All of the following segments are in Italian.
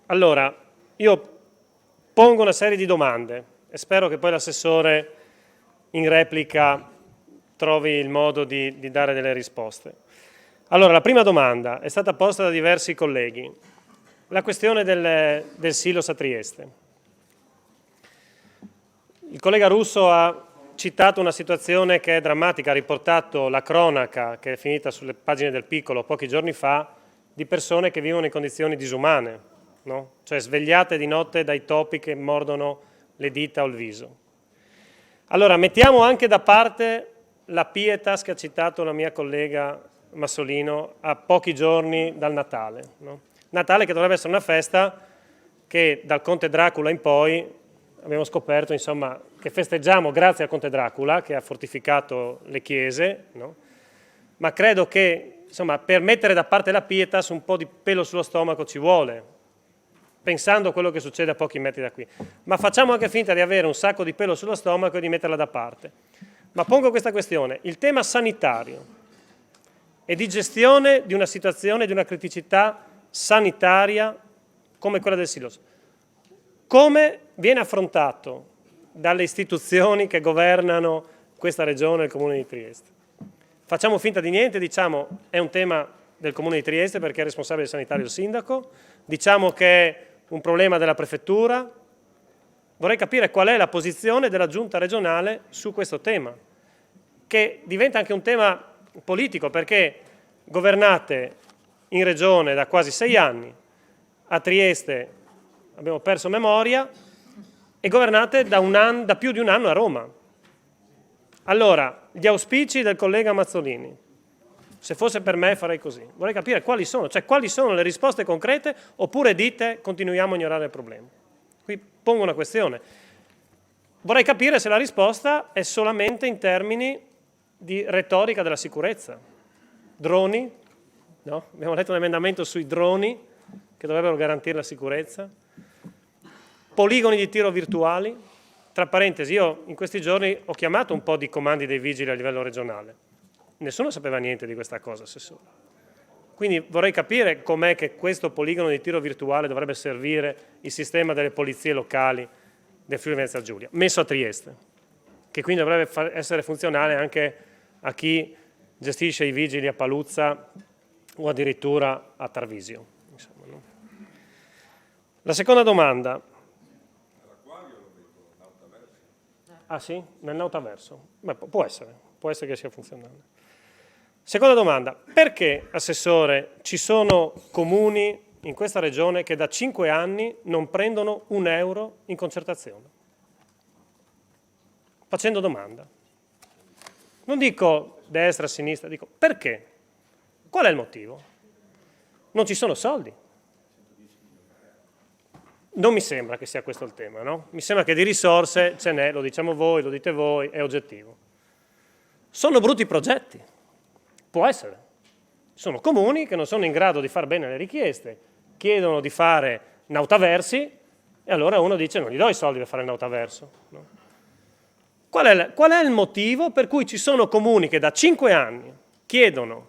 Allora, io pongo una serie di domande e spero che poi l'assessore in replica trovi il modo di dare delle risposte. Allora, la prima domanda è stata posta da diversi colleghi. La questione del silos a Trieste. Il collega Russo ha citato una situazione che è drammatica, ha riportato la cronaca che è finita sulle pagine del Piccolo pochi giorni fa di persone che vivono in condizioni disumane, no? Cioè svegliate di notte dai topi che mordono le dita o il viso. Allora, mettiamo anche da parte la pietas che ha citato la mia collega Massolino a pochi giorni dal Natale, no? Natale che dovrebbe essere una festa che dal Conte Dracula in poi abbiamo scoperto, insomma, che festeggiamo grazie al Conte Dracula che ha fortificato le chiese, no? Ma credo che, insomma, per mettere da parte la pietas un po' di pelo sullo stomaco ci vuole, pensando a quello che succede a pochi metri da qui. Ma facciamo anche finta di avere un sacco di pelo sullo stomaco e di metterla da parte. Ma pongo questa questione, il tema sanitario e di gestione di una situazione, di una criticità sanitaria come quella del silos. Come viene affrontato dalle istituzioni che governano questa regione e il Comune di Trieste? Facciamo finta di niente, diciamo è un tema del Comune di Trieste perché è responsabile sanitario il sindaco, diciamo che è un problema della prefettura. Vorrei capire qual è la posizione della giunta regionale su questo tema, che diventa anche un tema politico perché governate in regione da quasi 6 anni, a Trieste abbiamo perso memoria e governate da più di un anno a Roma. Allora, gli auspici del collega Mazzolini, se fosse per me farei così, vorrei capire quali sono, cioè quali sono le risposte concrete oppure dite continuiamo a ignorare il problema. Qui pongo una questione. Vorrei capire se la risposta è solamente in termini di retorica della sicurezza. Droni, no? Abbiamo letto un emendamento sui droni che dovrebbero garantire la sicurezza. Poligoni di tiro virtuali. Tra parentesi, io in questi giorni ho chiamato un po' di comandi dei vigili a livello regionale. Nessuno sapeva niente di questa cosa, assessore. Quindi vorrei capire com'è che questo poligono di tiro virtuale dovrebbe servire il sistema delle polizie locali del Friuli Venezia Giulia, messo a Trieste, che quindi dovrebbe essere funzionale anche a chi gestisce i vigili a Paluzza o addirittura a Tarvisio. Insomma, no? La seconda domanda. Ah sì? Nel Nautaverso? Beh, può essere che sia funzionale. Seconda domanda, perché, assessore, ci sono comuni in questa regione che da 5 anni non prendono €1 in concertazione? Facendo domanda. Non dico destra, sinistra, dico perché? Qual è il motivo? Non ci sono soldi. Non mi sembra che sia questo il tema, no? Mi sembra che di risorse ce n'è, lo diciamo voi, lo dite voi, è oggettivo. Sono brutti progetti. Può essere. Sono comuni che non sono in grado di far bene le richieste, chiedono di fare nautaversi e allora uno dice non gli do i soldi per fare il nautaverso. No? Qual è il motivo per cui ci sono comuni che da 5 anni chiedono,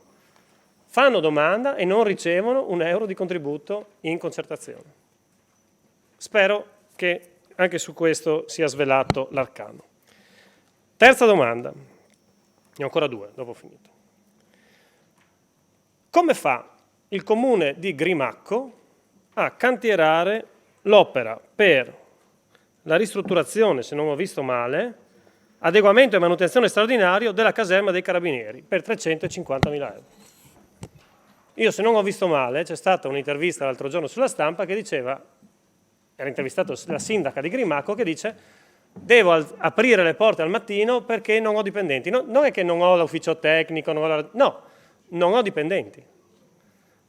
fanno domanda e non ricevono €1 di contributo in concertazione? Spero che anche su questo sia svelato l'arcano. Terza domanda, ne ho ancora 2, dopo ho finito. Come fa il comune di Grimacco a cantierare l'opera per la ristrutturazione, se non ho visto male, adeguamento e manutenzione straordinario della caserma dei Carabinieri per €350.000? Io, se non ho visto male, c'è stata un'intervista l'altro giorno sulla Stampa che diceva, era intervistato la sindaca di Grimacco che dice devo aprire le porte al mattino perché non ho dipendenti. No, non è che non ho l'ufficio tecnico, non ho dipendenti.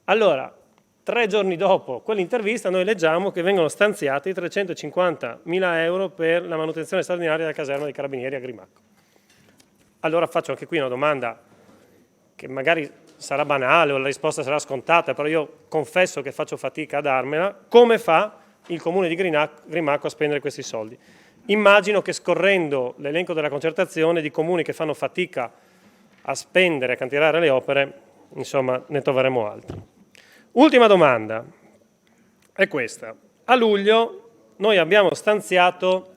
Allora, 3 giorni dopo quell'intervista noi leggiamo che vengono stanziati €350.000 per la manutenzione straordinaria della caserma dei Carabinieri a Grimacco. Allora faccio anche qui una domanda che magari sarà banale o la risposta sarà scontata, però io confesso che faccio fatica a darmela. Come fa il comune di Grimacco a spendere questi soldi? Immagino che scorrendo l'elenco della concertazione di comuni che fanno fatica a spendere, a cantierare le opere, insomma, ne troveremo altri. Ultima domanda. è questa. A luglio noi abbiamo stanziato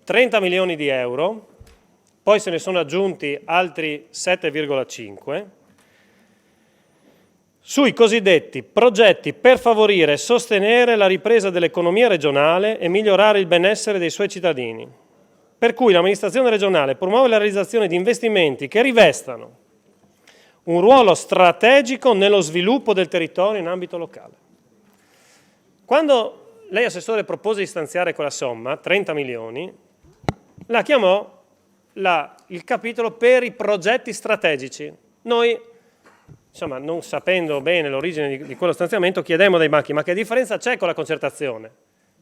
30 milioni di euro, poi se ne sono aggiunti altri 7,5 sui cosiddetti progetti per favorire e sostenere la ripresa dell'economia regionale e migliorare il benessere dei suoi cittadini, per cui l'amministrazione regionale promuove la realizzazione di investimenti che rivestano un ruolo strategico nello sviluppo del territorio in ambito locale. Quando lei, Assessore, propose di stanziare quella somma, 30 milioni, la chiamò il capitolo per i progetti strategici. Noi, insomma, non sapendo bene l'origine di quello stanziamento, chiedemmo dai banchi, ma che differenza c'è con la concertazione?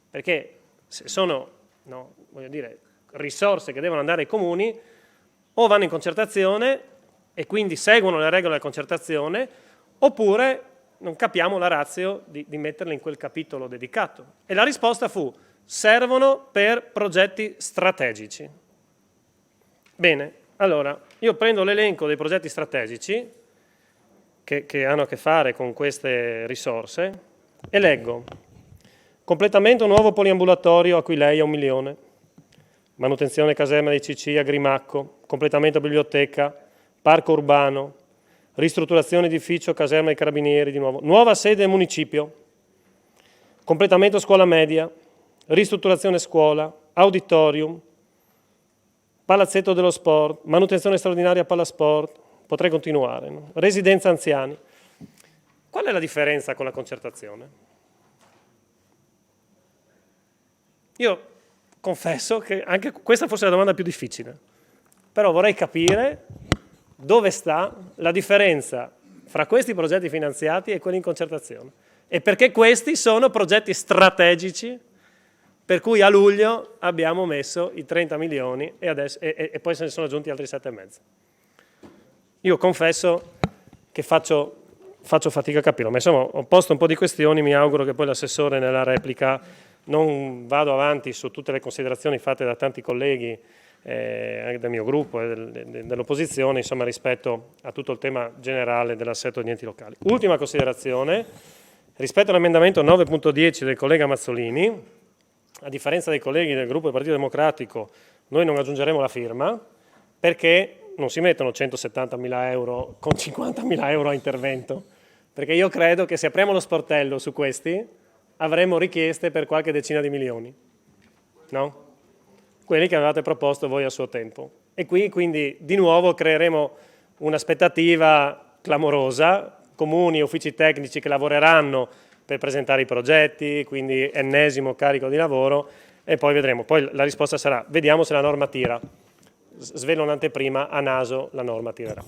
Perché se sono, no, voglio dire, risorse che devono andare ai comuni, o vanno in concertazione e quindi seguono le regole della concertazione, oppure non capiamo la ratio di metterle in quel capitolo dedicato. E la risposta fu: servono per progetti strategici. Bene, allora, io prendo l'elenco dei progetti strategici che hanno a che fare con queste risorse e leggo: completamento nuovo poliambulatorio Aquileia 1 milione, manutenzione caserma dei CC a Grimacco, completamento biblioteca, parco urbano, ristrutturazione edificio caserma dei carabinieri di nuovo, nuova sede municipio, completamento scuola media, ristrutturazione scuola, auditorium, palazzetto dello sport, manutenzione straordinaria Palasport, potrei continuare, no? Residenza anziani. Qual è la differenza con la concertazione? Io confesso che anche questa forse è la domanda più difficile, però vorrei capire dove sta la differenza fra questi progetti finanziati e quelli in concertazione e perché questi sono progetti strategici per cui a luglio abbiamo messo i 30 milioni e poi se ne sono aggiunti altri 7,5. Io confesso che faccio fatica a capirlo, ma insomma ho posto un po' di questioni, mi auguro che poi l'assessore nella replica non vado avanti su tutte le considerazioni fatte da tanti colleghi anche del mio gruppo e dell'opposizione, insomma, rispetto a tutto il tema generale dell'assetto degli enti locali. Ultima considerazione, rispetto all'emendamento 9.10 del collega Mazzolini, a differenza dei colleghi del gruppo del Partito Democratico, noi non aggiungeremo la firma perché non si mettono 170.000 euro con 50.000 euro a intervento, perché io credo che se apriamo lo sportello su questi avremo richieste per qualche decina di milioni, no? Quelli che avevate proposto voi a suo tempo. E qui quindi di nuovo creeremo un'aspettativa clamorosa, comuni e uffici tecnici che lavoreranno per presentare i progetti, quindi ennesimo carico di lavoro e poi vedremo. Poi la risposta sarà: vediamo se la norma tira. Svelo un'anteprima, a naso la norma tirerà.